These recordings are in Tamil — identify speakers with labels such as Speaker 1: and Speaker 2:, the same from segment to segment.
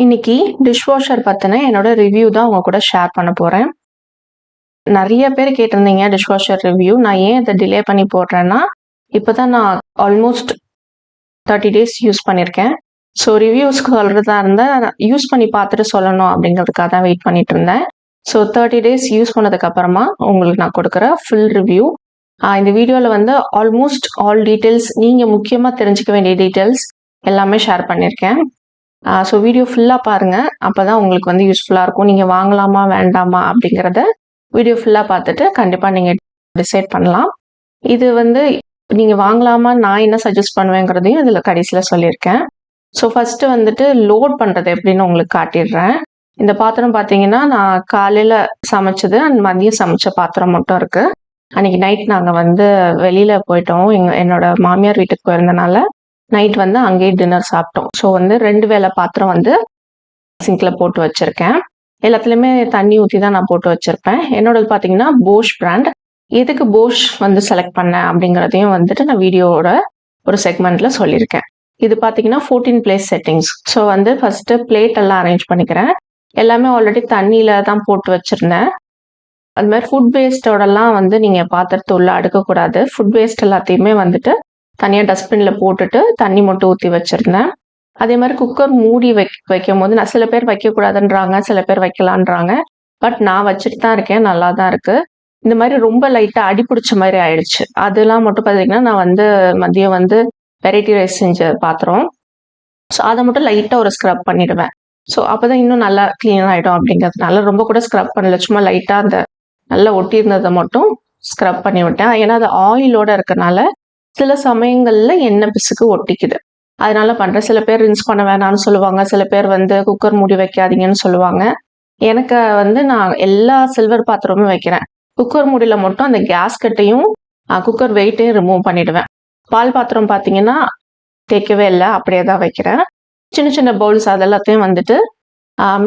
Speaker 1: இன்னைக்கு டிஷ்வாஷர் பத்தின என்னோட ரிவ்யூ தான் உங்க கூட ஷேர் பண்ண போறேன். நிறைய பேர் கேட்டிருந்தீங்க டிஷ்வாஷர் ரிவ்யூ. நான் ஏன் இதை டிலே பண்ணி போடுறேன்னா, இப்போதான் நான் ஆல்மோஸ்ட் 30 டேஸ் யூஸ் பண்ணியிருக்கேன். ஸோ ரிவ்யூஸ்க்கு சொல்றதா இருந்தால் யூஸ் பண்ணி பார்த்துட்டு சொல்லணும் அப்படிங்கிறதுக்காக தான் வெயிட் பண்ணிட்டு இருந்தேன். ஸோ 30 டேஸ் யூஸ் பண்ணதுக்கு அப்புறமா உங்களுக்கு நான் கொடுக்குற ஃபுல் ரிவ்யூ. இந்த வீடியோவில் வந்து ஆல்மோஸ்ட் ஆல் டீட்டெயில்ஸ், நீங்கள் முக்கியமாக தெரிஞ்சுக்க வேண்டிய டீட்டெயில்ஸ் எல்லாமே ஷேர் பண்ணியிருக்கேன். ஸோ வீடியோ ஃபுல்லாக பாருங்கள், அப்போ தான் உங்களுக்கு வந்து யூஸ்ஃபுல்லாக இருக்கும். நீங்கள் வாங்கலாமா வேண்டாமா அப்படிங்கிறத வீடியோ ஃபுல்லாக பார்த்துட்டு கண்டிப்பாக நீங்கள் டிசைட் பண்ணலாம். இது வந்து நீங்கள் வாங்கலாமா, நான் என்ன சஜஸ்ட் பண்ணுவேங்கிறதையும் இதில் கடைசியில் சொல்லியிருக்கேன். ஸோ ஃபஸ்ட்டு வந்துட்டு லோட் பண்ணுறது எப்படின்னு உங்களுக்கு காட்டிடுறேன். இந்த பாத்திரம் பார்த்தீங்கன்னா நான் காலையில் சமைச்சது அண்ட் மதியம் சமைச்ச பாத்திரம் மட்டும் இருக்குது. அன்றைக்கி நைட் நாங்கள் வந்து வெளியில் போயிட்டோம், என்னோட மாமியார் வீட்டுக்கு போயிருந்தனால நைட் வந்து அங்கேயே டின்னர் சாப்பிட்டோம். ஸோ வந்து 2 வேளை பாத்திரம் வந்து சிங்கில் போட்டு வச்சுருக்கேன். எல்லாத்துலேயுமே தண்ணி ஊற்றி தான் நான் போட்டு வச்சுருப்பேன். என்னோடது பார்த்தீங்கன்னா போஷ் பிராண்ட். எதுக்கு போஷ் வந்து செலக்ட் பண்ணேன் அப்படிங்கிறதையும் வந்துட்டு நான் வீடியோவோட ஒரு செக்மெண்ட்டில் சொல்லியிருக்கேன். இது பார்த்தீங்கன்னா 14 பிளேஸ் செட்டிங்ஸ். ஸோ வந்து ஃபஸ்ட்டு பிளேட் எல்லாம் அரேஞ்ச் பண்ணிக்கிறேன். எல்லாமே ஆல்ரெடி தண்ணியில் தான் போட்டு வச்சுருந்தேன். அது மாதிரி ஃபுட் வேஸ்ட்டோடலாம் வந்து நீங்கள் பாத்திரத்தை உள்ள அடுக்கக்கூடாது. ஃபுட் வேஸ்ட் எல்லாத்தையுமே வந்துட்டு தனியாக டஸ்ட்பினில் போட்டுட்டு தண்ணி மட்டும் ஊற்றி வச்சுருந்தேன். அதே மாதிரி குக்கர் மூடி வைக்கும் போது நான் சில பேர் வைக்கக்கூடாதுன்றாங்க, சில பேர் வைக்கலான்றாங்க. பட் நான் வச்சுட்டு தான் இருக்கேன், நல்லா தான் இருக்குது. இந்த மாதிரி ரொம்ப லைட்டாக அடிப்பிடிச்ச மாதிரி ஆயிடுச்சு. அதெல்லாம் மட்டும் பார்த்தீங்கன்னா நான் வந்து மதியம் வந்து வெரைட்டி ரைஸ் செஞ்ச பாத்திரம். ஸோ அதை மட்டும் லைட்டாக ஒரு ஸ்க்ரப் பண்ணிடுவேன். ஸோ அப்போ தான் இன்னும் நல்லா க்ளீன் ஆகிடும் அப்படிங்கிறதுனால ரொம்ப கூட ஸ்க்ரப் பண்ணல. சும்மா லைட்டாக அந்த நல்லா ஒட்டியிருந்ததை மட்டும் ஸ்க்ரப் பண்ணி விட்டேன். ஏன்னா அது ஆயிலோடு இருக்கனால சில சமயங்களில் எண்ணெய் பிசுக்கு ஒட்டிக்குது, அதனால பண்ணுறேன். சில பேர் ரின்ஸ் பண்ண வேணாம்னு சொல்லுவாங்க, சில பேர் வந்து குக்கர் மூடி வைக்காதீங்கன்னு சொல்லுவாங்க. எனக்கு வந்து நான் எல்லா சில்வர் பாத்திரமும் வைக்கிறேன். குக்கர் மூடியில் மட்டும் அந்த கேஸ்கட்டையும் குக்கர் வெயிட்டையும் ரிமூவ் பண்ணிடுவேன். பால் பாத்திரம் பார்த்தீங்கன்னா தேய்க்கவே இல்லை, அப்படியே தான் வைக்கிறேன். சின்ன சின்ன பவுல்ஸ் அதெல்லாத்தையும் வந்துட்டு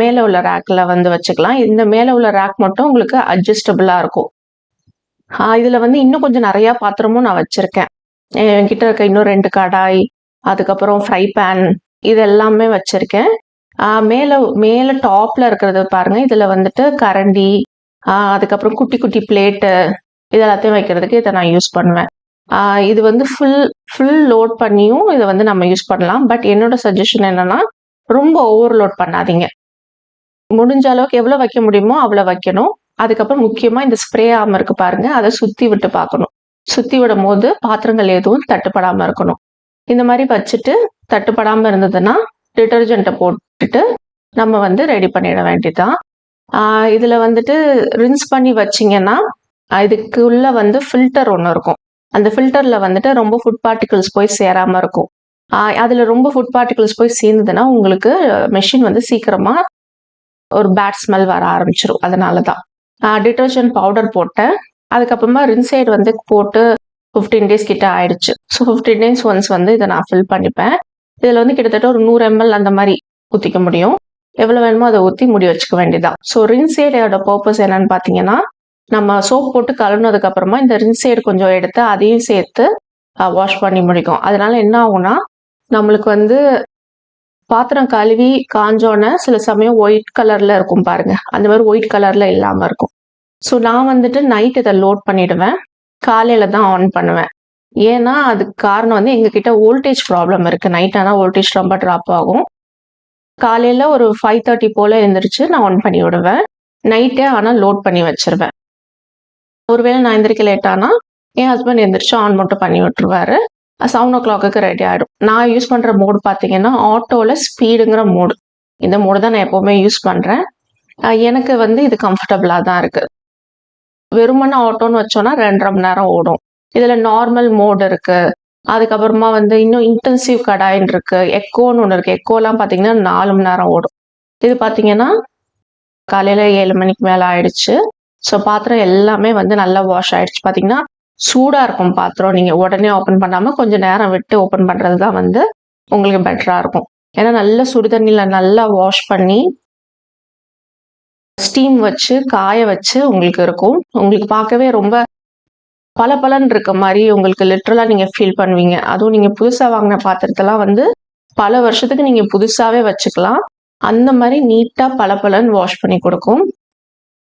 Speaker 1: மேலே உள்ள ரேக்கில் வந்து வச்சுக்கலாம். இந்த மேலே உள்ள ரேக் மட்டும் உங்களுக்கு அட்ஜஸ்டபிளாக இருக்கும். இதில் வந்து இன்னும் கொஞ்சம் நிறையா பாத்திரமும் நான் வச்சுருக்கேன். என்கிட்ட இருக்க இன்னும் 2 கடாய், அதுக்கப்புறம் ஃப்ரை பேன், இது எல்லாமே வச்சுருக்கேன். மேலே டாப்பில் இருக்கிறது பாருங்கள், இதில் வந்துட்டு கரண்டி, அதுக்கப்புறம் குட்டி குட்டி பிளேட்டு, இது எல்லாத்தையும் வைக்கிறதுக்கு இதை நான் யூஸ் பண்ணுவேன். இது வந்து ஃபுல் லோட் பண்ணியும் இதை வந்து நம்ம யூஸ் பண்ணலாம். பட் என்னோட சஜஷன் என்னென்னா, ரொம்ப ஓவர்லோட் பண்ணாதீங்க. முடிஞ்ச அளவுக்கு எவ்வளோ வைக்க முடியுமோ அவ்வளோ வைக்கணும். அதுக்கப்புறம் முக்கியமாக இந்த ஸ்ப்ரே ஆர்ம் இருக்குது பாருங்கள், அதை சுற்றி விட்டு பார்க்கணும். சுற்றி விடும் போது பாத்திரங்கள் எதுவும் தட்டுப்படாமல் இருக்கணும். இந்த மாதிரி வச்சுட்டு தட்டுப்படாமல் இருந்ததுன்னா டிட்டர்ஜென்ட்டை போட்டுட்டு நம்ம வந்து ரெடி பண்ணிட வேண்டியதுதான். இதில் வந்துட்டு ரின்ஸ் பண்ணி வச்சிங்கன்னா இதுக்குள்ளே வந்து ஃபில்டர் ஒன்று இருக்கும். அந்த ஃபில்டரில் வந்துட்டு ரொம்ப ஃபுட் பார்ட்டிகிள்ஸ் போய் சேராமல் இருக்கும். அதில் ரொம்ப ஃபுட் பார்ட்டிகிள்ஸ் போய் சேர்ந்ததுன்னா உங்களுக்கு மெஷின் வந்து சீக்கிரமாக ஒரு பேட் ஸ்மெல் வர ஆரம்பிச்சிடும். அதனால தான் டிட்டர்ஜென்ட் பவுடர் போட்டேன். அதுக்கப்புறமா ரின்சைடு வந்து போட்டு 15 டேஸ் கிட்ட ஆயிடுச்சு. ஸோ 15 டேஸ் ஒன்ஸ் வந்து இதை நான் ஃபில் பண்ணிப்பேன். இதில் வந்து கிட்டத்தட்ட ஒரு 100 ml அந்த மாதிரி ஊற்றிக்க முடியும். எவ்வளோ வேணுமோ அதை ஊற்றி முடி வச்சுக்க வேண்டியதான். ஸோ ரின்சைடோட பர்பஸ் என்னன்னு பார்த்தீங்கன்னா, நம்ம சோப் போட்டு கழுவுனதுக்கு அப்புறமா இந்த ரின்சைடு கொஞ்சம் எடுத்து அதையும் சேர்த்து வாஷ் பண்ணி முடிக்கும். அதனால என்ன ஆகும்னா, நம்மளுக்கு வந்து பாத்திரம் கழுவி காஞ்சோன்னே சில சமயம் ஒயிட் கலரில் இருக்கும் பாருங்க, அந்த மாதிரி ஒயிட் கலரில் இல்லாமல் இருக்கும். ஸோ நான் வந்துட்டு நைட் இதை லோட் பண்ணிவிடுவேன், காலையில் தான் ஆன் பண்ணுவேன். ஏன்னா அதுக்கு காரணம் வந்து எங்ககிட்ட வோல்டேஜ் ப்ராப்ளம் இருக்குது. நைட் ஆனால் வோல்டேஜ் ரொம்ப ட்ராப் ஆகும். காலையில் ஒரு 5:30 போல் எழுந்திரிச்சு நான் ஆன் பண்ணி விடுவேன். நைட்டே ஆனால் லோட் பண்ணி வச்சுருவேன். ஒருவேளை நான் எந்திரிக்க லேட் ஆனால் என் ஹஸ்பண்ட் எந்திரிச்சு ஆன் மட்டும் பண்ணி விட்டுருவாரு. 7 o'clock ரெடி ஆகிடும். நான் யூஸ் பண்ணுற மோடு பார்த்தீங்கன்னா ஆட்டோவில் ஸ்பீடுங்கிற மோடு. இந்த மோடு தான் நான் எப்போவுமே யூஸ் பண்ணுறேன். எனக்கு வந்து இது கம்ஃபர்டபுளாக தான் இருக்குது. வெறுமனே ஆட்டோன்னு வச்சோன்னா 2.5 மணி நேரம் ஓடும். இதில் நார்மல் மோடு இருக்குது. அதுக்கப்புறமா வந்து இன்னும் இன்டென்சிவ் கடாயின்னு இருக்குது. எக்கோன்னு ஒன்று இருக்குது. எக்கோலாம் பார்த்தீங்கன்னா 4 மணி நேரம் ஓடும். இது பார்த்தீங்கன்னா காலையில் 7 மணிக்கு மேலே ஆயிடுச்சு. ஸோ பாத்திரம் எல்லாமே வந்து நல்லா வாஷ் ஆகிடுச்சு. பார்த்தீங்கன்னா சூடாக இருக்கும் பாத்திரம். நீங்கள் உடனே ஓப்பன் பண்ணாமல் கொஞ்சம் நேரம் விட்டு ஓப்பன் பண்ணுறது தான் வந்து உங்களுக்கு பெட்டராக இருக்கும். ஏன்னா நல்ல சுடு தண்ணியில் நல்லா வாஷ் பண்ணி ஸ்டீம் வச்சு காய வச்சு உங்களுக்கு இருக்கும். உங்களுக்கு பார்க்கவே ரொம்ப பளபளன்னு இருக்க மாதிரி உங்களுக்கு லிட்ரலாக நீங்கள் ஃபீல் பண்ணுவீங்க. அதுவும் நீங்கள் புதுசாக வாங்கின பாத்திரத்தெல்லாம் வந்து பல வருஷத்துக்கு நீங்கள் புதுசாகவே வச்சுக்கலாம். அந்த மாதிரி நீட்டாக பளபளன்னு வாஷ் பண்ணி கொடுக்கும்.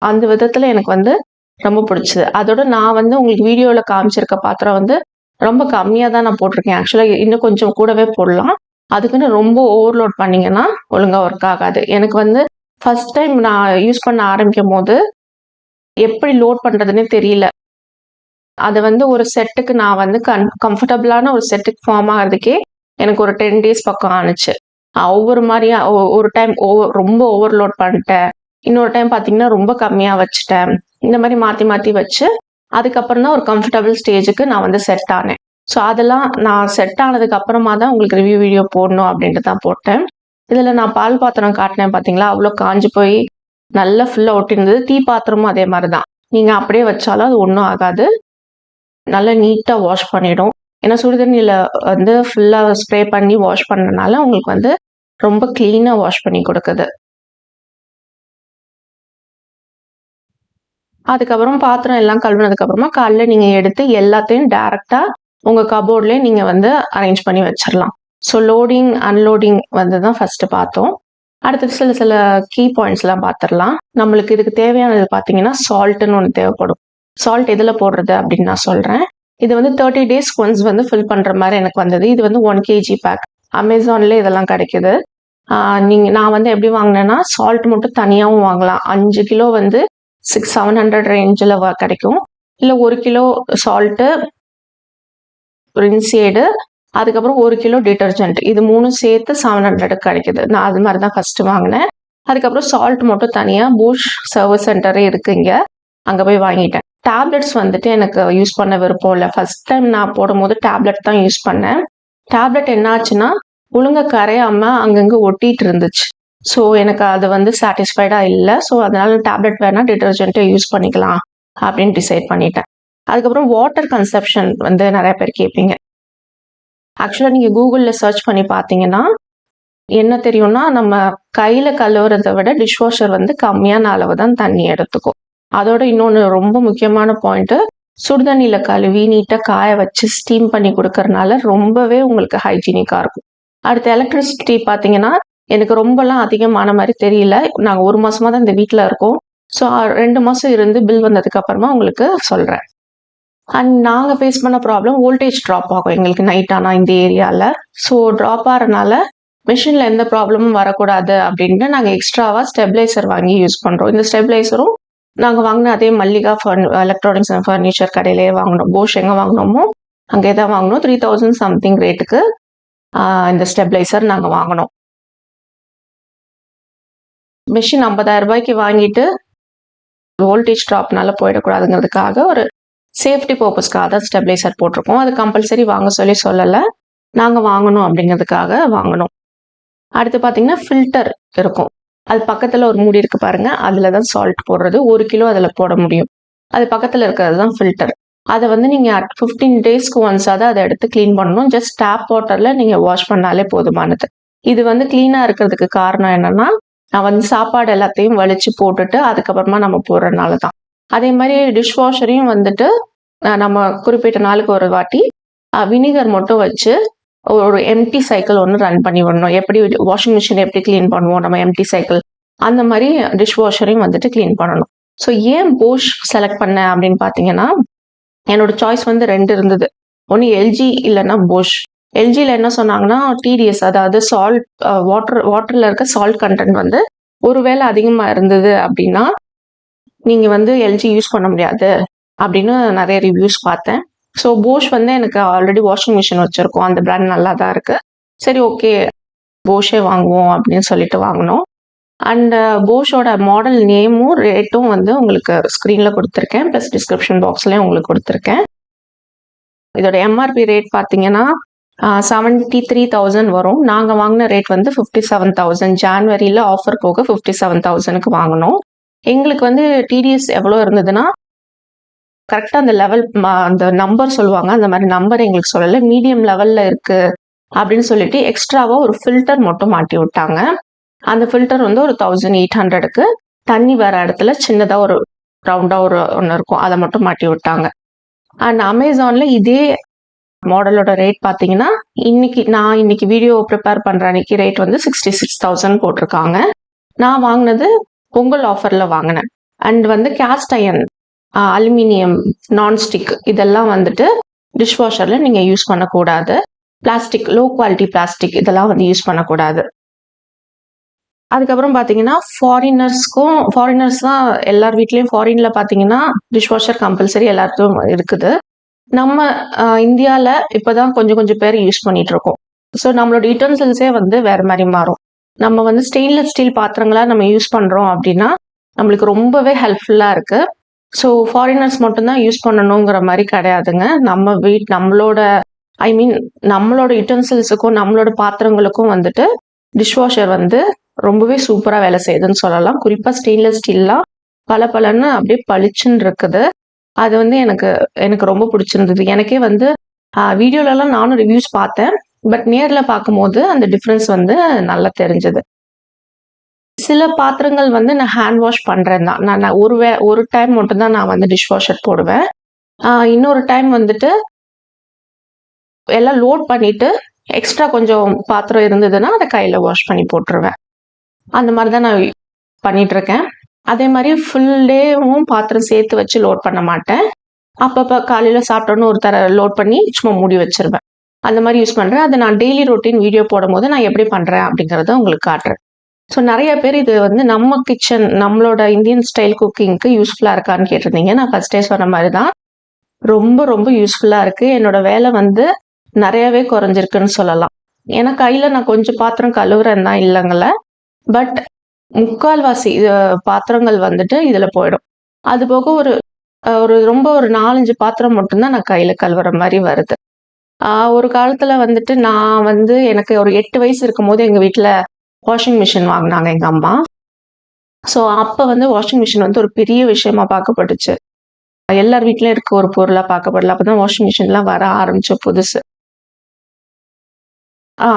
Speaker 1: அந்த விதத்தில் எனக்கு வந்து ரொம்ப பிடிச்சது. அதோட நான் வந்து உங்களுக்கு வீடியோவில் காமிச்சிருக்க பாத்திரம் வந்து ரொம்ப கம்மியாக தான் நான் போட்டிருக்கேன். ஆக்சுவலாக இன்னும் கொஞ்சம் கூடவே போடலாம். அதுக்குன்னு ரொம்ப ஓவர்லோட் பண்ணிங்கன்னா ஒழுங்காக ஒர்க் ஆகாது. எனக்கு வந்து ஃபர்ஸ்ட் டைம் நான் யூஸ் பண்ண ஆரம்பிக்கும் போது எப்படி லோட் பண்ணுறதுன்னே தெரியல. அது வந்து ஒரு செட்டுக்கு நான் வந்து கம்ஃபர்டபுளான ஒரு செட்டுக்கு ஃபார்ம் ஆகிறதுக்கே எனக்கு ஒரு 10 days பக்கம் ஆணுச்சு. ஒவ்வொரு மாதிரியா ஒரு டைம் ரொம்ப ஓவர்லோட் பண்ணிட்டேன். இன்னொரு டைம் பார்த்தீங்கன்னா ரொம்ப கம்மியாக வச்சுட்டேன். இந்த மாதிரி மாற்றி மாற்றி வச்சு அதுக்கப்புறம் தான் ஒரு கம்ஃபர்டபுள் ஸ்டேஜுக்கு நான் வந்து செட் ஆனேன். ஸோ அதெல்லாம் நான் செட் ஆனதுக்கு அப்புறமா தான் உங்களுக்கு ரிவ்யூ வீடியோ போடணும் அப்படின்ட்டு தான் போட்டேன். இதில் நான் பால் பாத்திரம் காட்டினேன் பார்த்தீங்களா, அவ்வளோ காஞ்சி போய் நல்லா ஃபுல்லாக ஒட்டியிருந்தது. டீ பாத்திரமும் அதே மாதிரி தான். நீங்கள் அப்படியே வச்சாலும் அது ஒன்றும் ஆகாது. நல்லா நீட்டாக வாஷ் பண்ணிடும். ஏன்னா சுடுதண்ணியில் வந்து ஃபுல்லாக ஸ்ப்ரே பண்ணி வாஷ் பண்ணனால உங்களுக்கு வந்து ரொம்ப க்ளீனாக வாஷ் பண்ணி கொடுக்குது. அதுக்கப்புறம் பாத்திரம் எல்லாம் கழுவுனதுக்கப்புறமா காலைல நீங்கள் எடுத்து எல்லாத்தையும் டேரெக்டாக உங்கள் கபோர்ட்லேயே நீங்கள் வந்து அரேஞ்ச் பண்ணி வச்சிடலாம். ஸோ லோடிங் அன்லோடிங் வந்து தான் ஃபஸ்ட்டு பார்த்தோம். அடுத்தது சில கீ பாயிண்ட்ஸ்லாம் பார்த்துடலாம். நம்மளுக்கு இதுக்கு தேவையானது பார்த்தீங்கன்னா சால்ட்டுன்னு ஒன்று தேவைப்படும். சால்ட் எதில் போடுறது அப்படின்னு நான் சொல்கிறேன். இது வந்து 30 days ஒன்ஸ் வந்து ஃபில் பண்ணுற மாதிரி எனக்கு வந்தது. இது வந்து 1 kg பேக். அமேசான்லேயே இதெல்லாம் கிடைக்குது. நான் வந்து எப்படி வாங்கினேன்னா சால்ட் மட்டும் தனியாகவும் வாங்கலாம். 5 கிலோ வந்து 600-700 ரேஞ்சில் கிடைக்கும். இல்லை 1 கிலோ சால்ட்டு, ரின்சேடு, அதுக்கப்புறம் 1 கிலோ டிட்டர்ஜென்ட், இது 3 சேர்த்து 700 கிடைக்குது. நான் அது மாதிரி தான் ஃபஸ்ட்டு வாங்கினேன். அதுக்கப்புறம் சால்ட் மட்டும் தனியாக பூஷ் சர்வீஸ் சென்டரே இருக்குது இங்கே, அங்கே போய் வாங்கிட்டேன். டேப்லெட்ஸ் வந்துட்டு எனக்கு யூஸ் பண்ண விருப்பம் இல்லை. ஃபஸ்ட் டைம் நான் போடும்போது டேப்லெட் தான் யூஸ் பண்ணேன். டேப்லெட் என்ன ஆச்சுன்னா ஒழுங்கா கரையாமல் அங்கங்கே ஒட்டிகிட்டு இருந்துச்சு. ஸோ எனக்கு அது வந்து சாட்டிஸ்ஃபைடாக இல்லை. ஸோ அதனால டேப்லெட் வேணால் டிட்டர்ஜென்ட்டை யூஸ் பண்ணிக்கலாம் அப்படின்னு டிசைட் பண்ணிட்டேன். அதுக்கப்புறம் வாட்டர் கன்சப்ஷன் வந்து நிறைய பேர் கேட்பீங்க. ஆக்சுவலாக நீங்கள் கூகுளில் சர்ச் பண்ணி பார்த்தீங்கன்னா என்ன தெரியும்னா, நம்ம கையில் கழுவுறதை விட டிஷ்வாஷர் வந்து கம்மியான அளவு தான் தண்ணி எடுத்துக்கும். அதோட இன்னொன்று ரொம்ப முக்கியமான பாயிண்ட்டு, சுடுதண்ணியில் கழுவி நீட்டாக காய வச்சு ஸ்டீம் பண்ணி கொடுக்கறனால ரொம்பவே உங்களுக்கு ஹைஜீனிக்காக இருக்கும். அடுத்து எலக்ட்ரிசிட்டி பார்த்தீங்கன்னா எனக்கு ரொம்பலாம் அதிகமான மாதிரி தெரியல. நாங்கள் 1 மாதமாக தான் இந்த வீட்டில் இருக்கோம். ஸோ 2 மாதம் இருந்து பில் வந்ததுக்கு அப்புறமா உங்களுக்கு சொல்கிறேன். அண்ட் நாங்கள் ஃபேஸ் பண்ண ப்ராப்ளம் வோல்டேஜ் ட்ராப் ஆகும் எங்களுக்கு நைட் ஆனால் இந்த ஏரியாவில். ஸோ ட்ராப் ஆகிறனால மிஷினில் எந்த ப்ராப்ளமும் வரக்கூடாது அப்படின்ட்டு நாங்கள் எக்ஸ்ட்ராவாக ஸ்டெபிளைசர் வாங்கி யூஸ் பண்ணுறோம். இந்த ஸ்டெபிளைசரும் நாங்கள் வாங்கின அதே மல்லிகா எலக்ட்ரானிக்ஸ் அண்ட் ஃபர்னிச்சர் கடையிலேயே வாங்கினோம். போஷ் எங்கே வாங்கினோமோ அங்கே தான் வாங்கினோம். 3000 சம்திங் ரேட்டுக்கு இந்த ஸ்டெபிளைசர் நாங்கள் வாங்கினோம். மிஷின் 50,000 ரூபாய்க்கு வாங்கிட்டு வோல்டேஜ் ட்ராப்னால போயிடக்கூடாதுங்கிறதுக்காக ஒரு சேஃப்டி பர்பஸ்க்காக தான் ஸ்டெபிளைசர் போட்டிருக்கோம். அது கம்பல்சரி வாங்க சொல்லலை, நாங்கள் வாங்கணும் அப்படிங்கிறதுக்காக வாங்கினோம். அடுத்து பார்த்தீங்கன்னா ஃபில்டர் இருக்கும். அது பக்கத்தில் ஒரு மூடி இருக்குது பாருங்கள், அதில் தான் சால்ட் போடுறது. 1 கிலோ அதில் போட முடியும். அது பக்கத்தில் இருக்கிறது தான் ஃபில்டர். அதை வந்து நீங்கள் 15 days ஒன்ஸாக அதை எடுத்து க்ளீன் பண்ணணும். ஜஸ்ட் டேப் வாட்டரில் நீங்கள் வாஷ் பண்ணாலே போதுமானது. இது வந்து க்ளீனாக இருக்கிறதுக்கு காரணம் என்னென்னா, நான் வந்து சாப்பாடு எல்லாத்தையும் வலிச்சு போட்டுட்டு அதுக்கப்புறமா நம்ம போடுறதுனால தான். அதே மாதிரி டிஷ்வாஷரையும் வந்துட்டு நம்ம குறிப்பிட்ட நாளுக்கு ஒரு வாட்டி வினிகர் மட்டும் வச்சு ஒரு எம்டி சைக்கிள் ஒன்று ரன் பண்ணி விடணும். எப்படி வாஷிங் மிஷின் எப்படி க்ளீன் பண்ணுவோம் நம்ம எம்டி சைக்கிள், அந்த மாதிரி டிஷ்வாஷரையும் வந்துட்டு க்ளீன் பண்ணணும். ஸோ ஏன் போஷ் செலக்ட் பண்ணேன் அப்படின்னு பார்த்தீங்கன்னா, என்னோட சாய்ஸ் வந்து 2 இருந்தது. ஒன்று எல்ஜி இல்லைன்னா போஷ். எல்ஜியில் என்ன சொன்னாங்கன்னா டிடிஎஸ், அதாவது சால்ட் வாட்டரில் இருக்க சால்ட் கண்டென்ட் வந்து ஒருவேளை அதிகமாக இருந்தது அப்படின்னா நீங்கள் வந்து எல்ஜி யூஸ் பண்ண முடியாது அப்படின்னு நிறைய ரிவ்யூஸ் பார்த்தேன். ஸோ போஷ் வந்து எனக்கு ஆல்ரெடி வாஷிங் மிஷின் வச்சுருக்கோம், அந்த பிராண்ட் நல்லா தான் இருக்குது. சரி ஓகே போஷே வாங்குவோம் அப்படின்னு சொல்லிட்டு வாங்கினோம். அண்ட் போஷோட மாடல் நேமும் ரேட்டும் வந்து உங்களுக்கு ஸ்க்ரீனில் கொடுத்துருக்கேன், ப்ளஸ் டிஸ்கிரிப்ஷன் பாக்ஸ்லேயும் உங்களுக்கு கொடுத்துருக்கேன். இதோட எம்ஆர்பி ரேட் பார்த்தீங்கன்னா 73,000 வரும். நாங்கள் வாங்கின ரேட் வந்து 57,000. ஜான்வரியில் ஆஃபர் போக 57,000க்கு வாங்கினோம். எங்களுக்கு வந்து டிடிஎஸ் எவ்வளோ இருந்ததுன்னா, கரெக்டாக அந்த லெவல் அந்த நம்பர் சொல்லுவாங்க, அந்த மாதிரி நம்பர் எங்களுக்கு சொல்லலை, மீடியம் லெவலில் இருக்குது அப்படின்னு சொல்லிட்டு எக்ஸ்ட்ராவாக ஒரு ஃபில்டர் மட்டும் மாட்டி விட்டாங்க. அந்த ஃபில்டர் வந்து ஒரு 1800க்கு, தண்ணி வர இடத்துல சின்னதாக ஒரு ரவுண்டாக ஒன்று இருக்கும், அதை மட்டும் மாட்டி விட்டாங்க. அண்ட் அமேசானில் இதே மாடலோட ரேட் பார்த்தீங்கன்னா இன்னைக்கு வீடியோ ப்ரிப்பேர் பண்ணுற அன்னைக்கு ரேட் வந்து 66,000 போட்டிருக்காங்க. நான் வாங்கினது பொங்கல் ஆஃபரில் வாங்கினேன். அண்ட் வந்து கேஸ்ட் அயன், அலுமினியம், நான்ஸ்டிக் இதெல்லாம் வந்துட்டு டிஷ்வாஷரில் நீங்கள் யூஸ் பண்ணக்கூடாது. பிளாஸ்டிக், லோ குவாலிட்டி பிளாஸ்டிக் இதெல்லாம் வந்து யூஸ் பண்ணக்கூடாது. அதுக்கப்புறம் பார்த்தீங்கன்னா ஃபாரினர்ஸ் தான் எல்லார் வீட்லேயும். ஃபாரினில் பார்த்தீங்கன்னா டிஷ்வாஷர் கம்பல்சரி எல்லாருக்கும் இருக்குது. நம்ம இந்தியாவில் இப்போ தான் கொஞ்சம் பேர் யூஸ் பண்ணிட்டு இருக்கோம். ஸோ நம்மளோட யூட்டன்சில்ஸே வந்து வேறு மாதிரி மாறும். நம்ம வந்து ஸ்டெயின்லெஸ் ஸ்டீல் பாத்திரங்களா நம்ம யூஸ் பண்ணுறோம் அப்படின்னா நம்மளுக்கு ரொம்பவே ஹெல்ப்ஃபுல்லாக இருக்குது. ஸோ ஃபாரினர்ஸ் மட்டும்தான் யூஸ் பண்ணணுங்கிற மாதிரி கிடையாதுங்க. நம்மளோட யூட்டன்சில்ஸுக்கும் நம்மளோட பாத்திரங்களுக்கும் வந்துட்டு டிஷ்வாஷர் வந்து ரொம்பவே சூப்பராக வேலை செய்யுதுன்னு சொல்லலாம். குறிப்பாக ஸ்டெயின்லெஸ் ஸ்டீல்லாம் பலன்னு அப்படியே பளிச்சுன்னு இருக்குது. அது வந்து எனக்கு ரொம்ப பிடிச்சிருந்தது. எனக்கே வந்து வீடியோலலாம் நானும் ரிவ்யூஸ் பார்த்தேன். பட் நேரில் பார்க்கும்போது அந்த டிஃப்ரென்ஸ் வந்து நல்லா தெரிஞ்சது. சில பாத்திரங்கள் வந்து நான் ஹேண்ட் வாஷ் பண்ணுறேன் தான். நான் ஒரு டைம் மட்டும்தான் நான் வந்து டிஷ்வாஷர் போடுவேன். இன்னொரு டைம் வந்துட்டு எல்லாம் லோட் பண்ணிட்டு எக்ஸ்ட்ரா கொஞ்சம் பாத்திரம் இருந்ததுன்னா அதை கையில் வாஷ் பண்ணி போட்டுருவேன். அந்த மாதிரி தான் நான் பண்ணிட்டு இருக்கேன். அதே மாதிரி ஃபுல் டேவும் பாத்திரம் சேர்த்து வச்சு லோட் பண்ண மாட்டேன். அப்பப்போ காலையில் சாப்பிட்டோன்னு ஒரு தர லோட் பண்ணி சும்மா மூடி வச்சிருவேன். அந்த மாதிரி யூஸ் பண்ணுறேன். அதை நான் டெய்லி ரொட்டீன் வீடியோ போடும்போது நான் எப்படி பண்ணுறேன் அப்படிங்கிறத உங்களுக்கு காட்டுறேன். ஸோ நிறைய பேர் இது வந்து நம்ம கிச்சன், நம்மளோட இந்தியன் ஸ்டைல் குக்கிங்க்கு யூஸ்ஃபுல்லாக இருக்கான்னு கேட்டிருந்தீங்க. நான் ஃபர்ஸ்டே சொன்ன மாதிரி தான் ரொம்ப யூஸ்ஃபுல்லாக இருக்குது. என்னோட வேலை வந்து நிறையவே குறைஞ்சிருக்குன்னு சொல்லலாம். ஏன்னா கையில் நான் கொஞ்சம் பாத்திரம் கழுவுறேன் தான் இல்லைங்கள, பட் முக்கால்வாசி பாத்திரங்கள் வந்துட்டு இதில் போயிடும். அது போக ஒரு 4-5 பாத்திரம் மட்டும்தான் நான் கையில் கழுவுற மாதிரி வருது. ஒரு காலத்தில் வந்துட்டு நான் வந்து எனக்கு ஒரு 8 வயசு இருக்கும் போது எங்கள் வீட்டில் வாஷிங் மிஷின் வாங்கினாங்க எங்கள் அம்மா. ஸோ அப்போ வந்து வாஷிங் மிஷின் வந்து ஒரு பெரிய விஷயமா பார்க்கப்பட்டுச்சு. எல்லார் வீட்லேயும் இருக்க ஒரு பொருளாக பார்க்கப்படல. அப்போ தான் வாஷிங் மிஷின்லாம் வர ஆரம்பிச்ச புதுசு.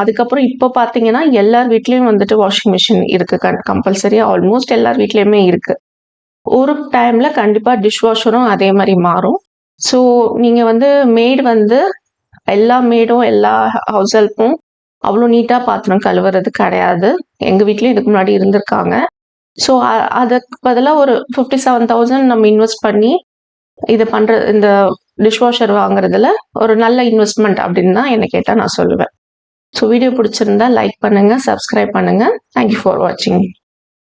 Speaker 1: அதுக்கப்புறம் இப்போ பார்த்தீங்கன்னா எல்லார் வீட்லேயும் வந்துட்டு வாஷிங் மிஷின் இருக்கு. கம்பல்சரியாக ஆல்மோஸ்ட் எல்லார் வீட்லேயுமே இருக்கு. ஒரு டைம்ல கண்டிப்பாக டிஷ்வாஷரும் அதே மாதிரி மாறும். ஸோ நீங்கள் வந்து எல்லா மேடும் எல்லா ஹவுஸ் ஹெல்ப்பும் அவ்வளோ நீட்டாக பாத்திரம் கழுவுறது கிடையாது. எங்கள் வீட்லேயும் இதுக்கு முன்னாடி இருந்திருக்காங்க. ஸோ அதுக்கு பதிலாக ஒரு 57,000 நம்ம இன்வெஸ்ட் பண்ணி இந்த டிஷ்வாஷர் வாங்குறதுல ஒரு நல்ல இன்வெஸ்ட்மெண்ட் அப்படின்னு தான் என்னை கேட்டால் நான் சொல்லுவேன். ஸோ வீடியோ பிடிச்சிருந்தா லைக் பண்ணுங்கள், சப்ஸ்கிரைப் பண்ணுங்கள். தேங்க்யூ ஃபார் வாட்சிங்.